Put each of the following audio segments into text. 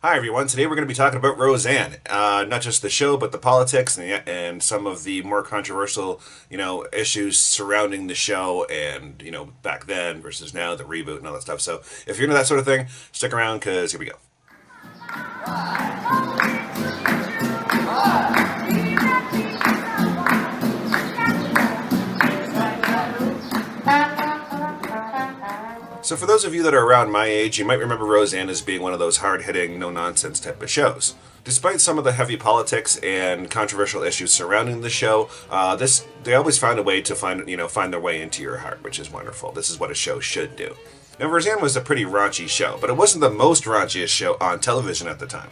Hi everyone, today we're going to be talking about Roseanne. Not just the show, but the politics and some of the more controversial, issues surrounding the show and, back then versus now, the reboot and all that stuff. So if you're into that sort of thing, stick around because here we go. So for those of you that are around my age, you might remember Roseanne as being one of those hard-hitting, no-nonsense type of shows. Despite some of the heavy politics and controversial issues surrounding the show, they always found a way to find their way into your heart, which is wonderful. This is what a show should do. Now, Roseanne was a pretty raunchy show, but it wasn't the most raunchiest show on television at the time.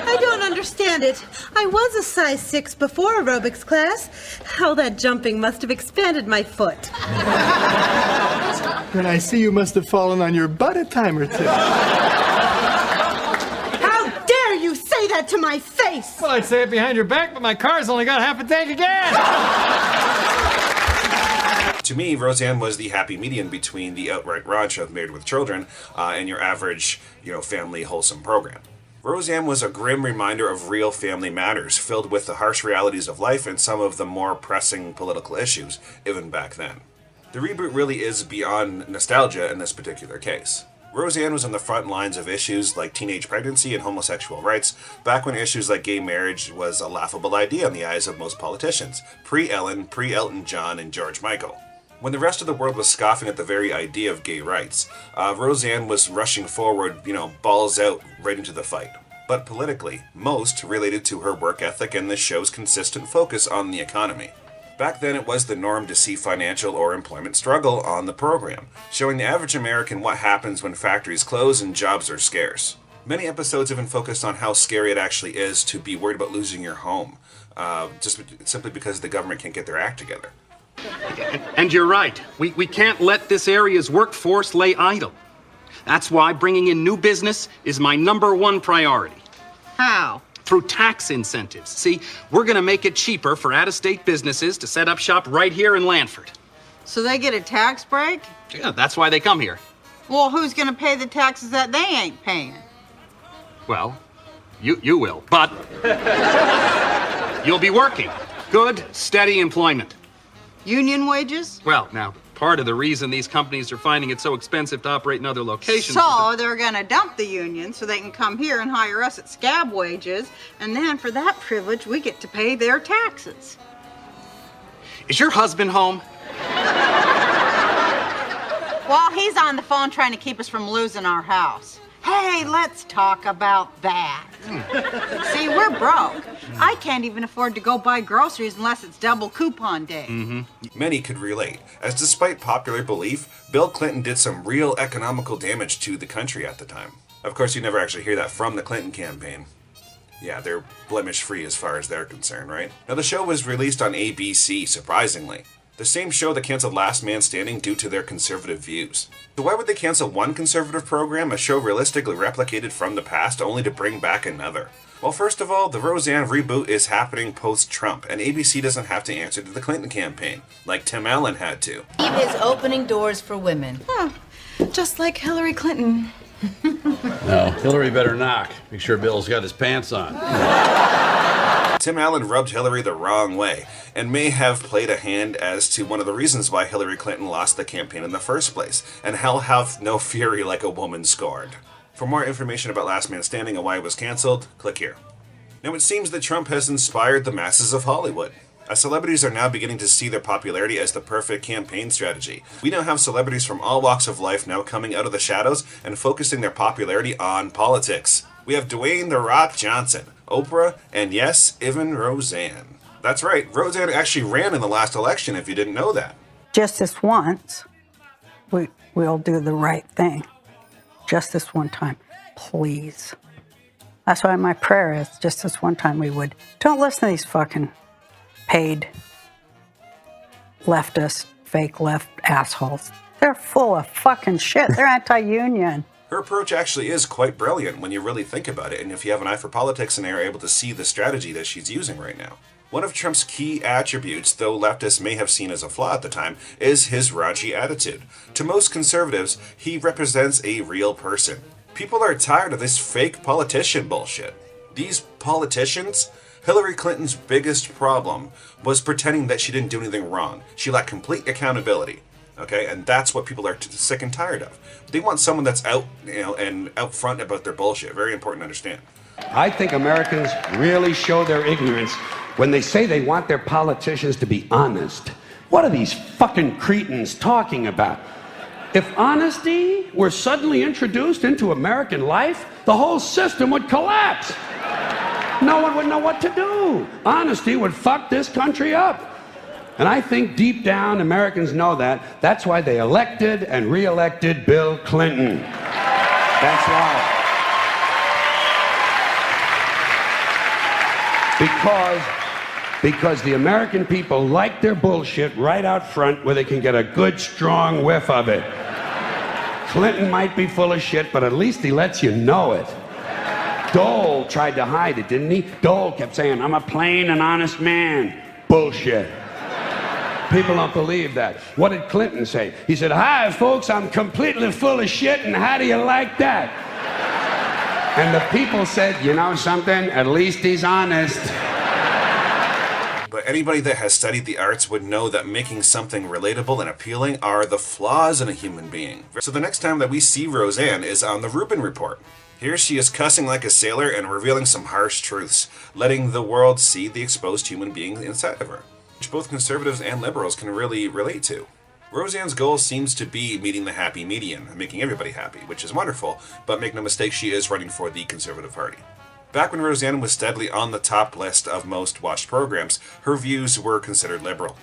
I don't understand it. I was a size 6 before aerobics class. All that jumping must have expanded my foot. And I see you must have fallen on your butt a time or two. How dare you say that to my face? Well, I'd say it behind your back, but my car's only got half a tank of gas. To me, Roseanne was the happy median between the outright raunch of Married with Children and your average, family wholesome program. Roseanne was a grim reminder of real family matters, filled with the harsh realities of life and some of the more pressing political issues, even back then. The reboot really is beyond nostalgia in this particular case. Roseanne was on the front lines of issues like teenage pregnancy and homosexual rights, back when issues like gay marriage was a laughable idea in the eyes of most politicians, pre-Ellen, pre-Elton John, and George Michael. When the rest of the world was scoffing at the very idea of gay rights, Roseanne was rushing forward, balls out, right into the fight. But politically, most related to her work ethic and the show's consistent focus on the economy. Back then, it was the norm to see financial or employment struggle on the program, showing the average American what happens when factories close and jobs are scarce. Many episodes even focused on how scary it actually is to be worried about losing your home, just simply because the government can't get their act together. And you're right. We can't let this area's workforce lay idle. That's why bringing in new business is my #1 priority. How? Through tax incentives. See, we're going to make it cheaper for out-of-state businesses to set up shop right here in Lanford. So they get a tax break? Yeah, that's why they come here. Well, who's going to pay the taxes that they ain't paying? Well, you will, but you'll be working. Good, steady employment. Union wages? Well, now, part of the reason these companies are finding it so expensive to operate in other locations So they're going to dump the union so they can come here and hire us at scab wages, and then for that privilege, we get to pay their taxes. Is your husband home? Well, he's on the phone trying to keep us from losing our house. Hey, let's talk about that. See, we're broke. I can't even afford to go buy groceries unless it's double coupon day. Many could relate, as despite popular belief, Bill Clinton did some real economical damage to the country at the time. Of course, you never actually hear that from the Clinton campaign. Yeah, they're blemish-free as far as they're concerned, right? Now, the show was released on ABC, surprisingly. The same show that canceled Last Man Standing due to their conservative views. So why would they cancel one conservative program, a show realistically replicated from the past, only to bring back another? Well, first of all, the Roseanne reboot is happening post-Trump, and ABC doesn't have to answer to the Clinton campaign, like Tim Allen had to. He is opening doors for women. Just like Hillary Clinton. No, Hillary better knock. Make sure Bill's got his pants on. Tim Allen rubbed Hillary the wrong way, and may have played a hand as to one of the reasons why Hillary Clinton lost the campaign in the first place, and hell hath no fury like a woman scorned. For more information about Last Man Standing and why it was cancelled, click here. Now, it seems that Trump has inspired the masses of Hollywood, as celebrities are now beginning to see their popularity as the perfect campaign strategy. We now have celebrities from all walks of life now coming out of the shadows and focusing their popularity on politics. We have Dwayne "The Rock" Johnson, Oprah, and yes, even Roseanne. That's right, Roseanne actually ran in the last election, if you didn't know that. Just this once, we'll do the right thing. Just this one time, please. That's why my prayer is, just this one time we would. Don't listen to these fucking paid leftist, fake left assholes. They're full of fucking shit. They're anti-union. Her approach actually is quite brilliant when you really think about it, and if you have an eye for politics and are able to see the strategy that she's using right now. One of Trump's key attributes, though leftists may have seen as a flaw at the time, is his raunchy attitude. To most conservatives, he represents a real person. People are tired of this fake politician bullshit. These politicians, Hillary Clinton's biggest problem was pretending that she didn't do anything wrong. She lacked complete accountability. Okay, and that's what people are sick and tired of. They want someone that's out, and out front about their bullshit. Very important to understand. I think Americans really show their ignorance when they say they want their politicians to be honest. What are these fucking cretins talking about? If honesty were suddenly introduced into American life, the whole system would collapse. No one would know what to do. Honesty would fuck this country up. And I think deep down Americans know that. That's why they elected and re-elected Bill Clinton. That's why. Because the American people like their bullshit right out front where they can get a good, strong whiff of it. Clinton might be full of shit, but at least he lets you know it. Dole tried to hide it, didn't he? Dole kept saying, I'm a plain and honest man. Bullshit. People don't believe that. What did Clinton say? He said, hi, folks, I'm completely full of shit, and how do you like that? And the people said, you know something? At least he's honest. But anybody that has studied the arts would know that making something relatable and appealing are the flaws in a human being. So the next time that we see Roseanne is on the Rubin Report. Here she is cussing like a sailor and revealing some harsh truths, letting the world see the exposed human being inside of her, which both conservatives and liberals can really relate to. Roseanne's goal seems to be meeting the happy median, making everybody happy, which is wonderful, but make no mistake, she is running for the Conservative Party. Back when Roseanne was steadily on the top list of most watched programs, her views were considered liberal.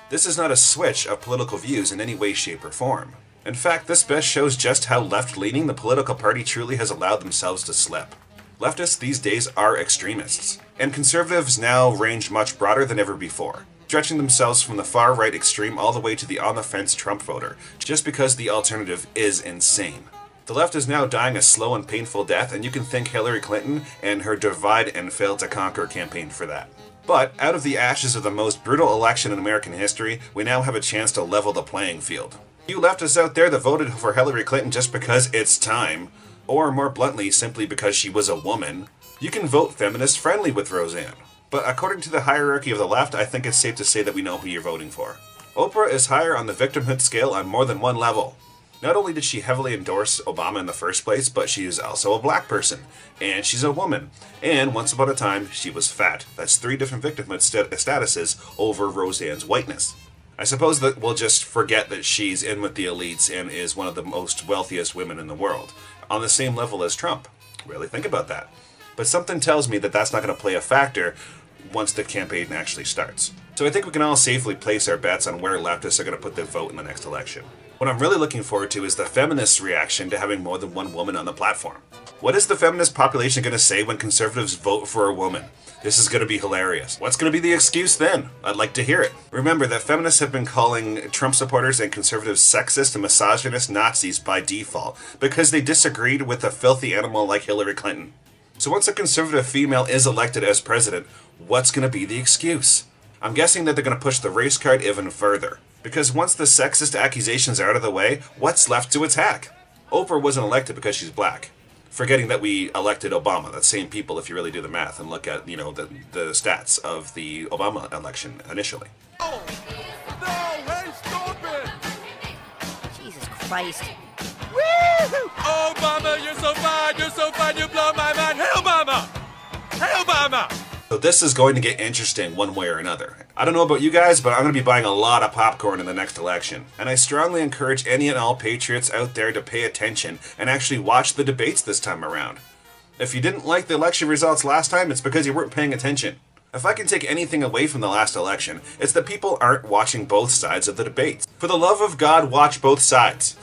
This is not a switch of political views in any way, shape, or form. In fact, this best shows just how left-leaning the political party truly has allowed themselves to slip. Leftists these days are extremists, and conservatives now range much broader than ever before, stretching themselves from the far-right extreme all the way to the on-the-fence Trump voter, just because the alternative is insane. The left is now dying a slow and painful death, and you can thank Hillary Clinton and her divide and fail to conquer campaign for that. But out of the ashes of the most brutal election in American history, we now have a chance to level the playing field. You leftists out there that voted for Hillary Clinton just because it's time, or more bluntly, simply because she was a woman, you can vote feminist-friendly with Roseanne. But according to the hierarchy of the left, I think it's safe to say that we know who you're voting for. Oprah is higher on the victimhood scale on more than one level. Not only did she heavily endorse Obama in the first place, but she is also a black person, and she's a woman, and once upon a time, she was fat. That's 3 different victimhood statuses over Roseanne's whiteness. I suppose that we'll just forget that she's in with the elites and is one of the most wealthiest women in the world, on the same level as Trump. Really think about that. But something tells me that that's not going to play a factor once the campaign actually starts. So I think we can all safely place our bets on where leftists are going to put their vote in the next election. What I'm really looking forward to is the feminists' reaction to having more than one woman on the platform. What is the feminist population going to say when conservatives vote for a woman? This is going to be hilarious. What's going to be the excuse then? I'd like to hear it. Remember that feminists have been calling Trump supporters and conservatives sexist and misogynist Nazis by default because they disagreed with a filthy animal like Hillary Clinton. So once a conservative female is elected as president, what's going to be the excuse? I'm guessing that they're going to push the race card even further. Because once the sexist accusations are out of the way, what's left to attack? Oprah wasn't elected because she's black. Forgetting that we elected Obama, the same people if you really do the math and look at, the stats of the Obama election initially. Oh, no, hey, stop it! Jesus Christ. Woo! Obama, you're so fine, you blow my mind. Hey, Obama! Hey, Obama! So this is going to get interesting one way or another. I don't know about you guys, but I'm going to be buying a lot of popcorn in the next election. And I strongly encourage any and all patriots out there to pay attention and actually watch the debates this time around. If you didn't like the election results last time, it's because you weren't paying attention. If I can take anything away from the last election, it's that people aren't watching both sides of the debates. For the love of God, watch both sides.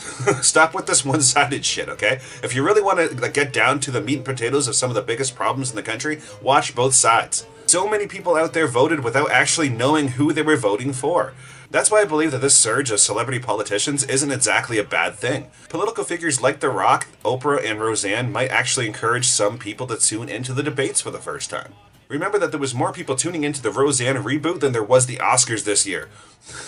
Stop with this one-sided shit, okay? If you really want to get down to the meat and potatoes of some of the biggest problems in the country, watch both sides. So many people out there voted without actually knowing who they were voting for. That's why I believe that this surge of celebrity politicians isn't exactly a bad thing. Political figures like The Rock, Oprah, and Roseanne might actually encourage some people to tune into the debates for the first time. Remember that there was more people tuning into the Roseanne reboot than there was the Oscars this year.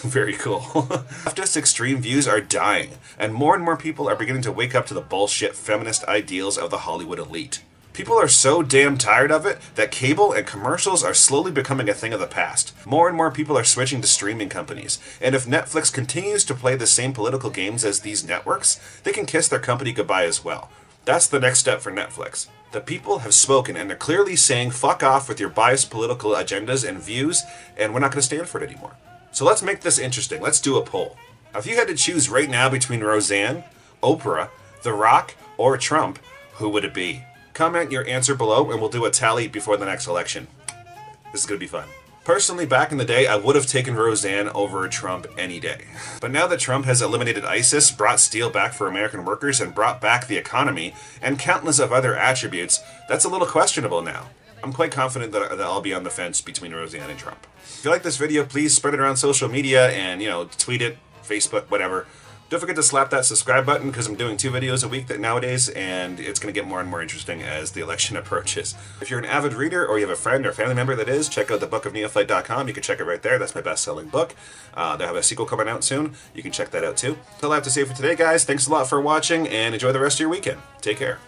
Very cool. Leftist extreme views are dying, and more people are beginning to wake up to the bullshit feminist ideals of the Hollywood elite. People are so damn tired of it that cable and commercials are slowly becoming a thing of the past. More and more people are switching to streaming companies, and if Netflix continues to play the same political games as these networks, they can kiss their company goodbye as well. That's the next step for Netflix. The people have spoken, and they're clearly saying fuck off with your biased political agendas and views, and we're not going to stand for it anymore. So let's make this interesting. Let's do a poll. If you had to choose right now between Roseanne, Oprah, The Rock, or Trump, who would it be? Comment your answer below and we'll do a tally before the next election. This is going to be fun. Personally, back in the day, I would have taken Roseanne over Trump any day. But now that Trump has eliminated ISIS, brought steel back for American workers, and brought back the economy, and countless of other attributes, that's a little questionable now. I'm quite confident that I'll be on the fence between Roseanne and Trump. If you like this video, please spread it around social media and, tweet it, Facebook, whatever. Don't forget to slap that subscribe button because I'm doing 2 videos a week nowadays, and it's going to get more and more interesting as the election approaches. If you're an avid reader or you have a friend or family member that is, check out thebookofneophyte.com. You can check it right there. That's my best-selling book. They have a sequel coming out soon. You can check that out too. That's all I have to say for today, guys. Thanks a lot for watching, and enjoy the rest of your weekend. Take care.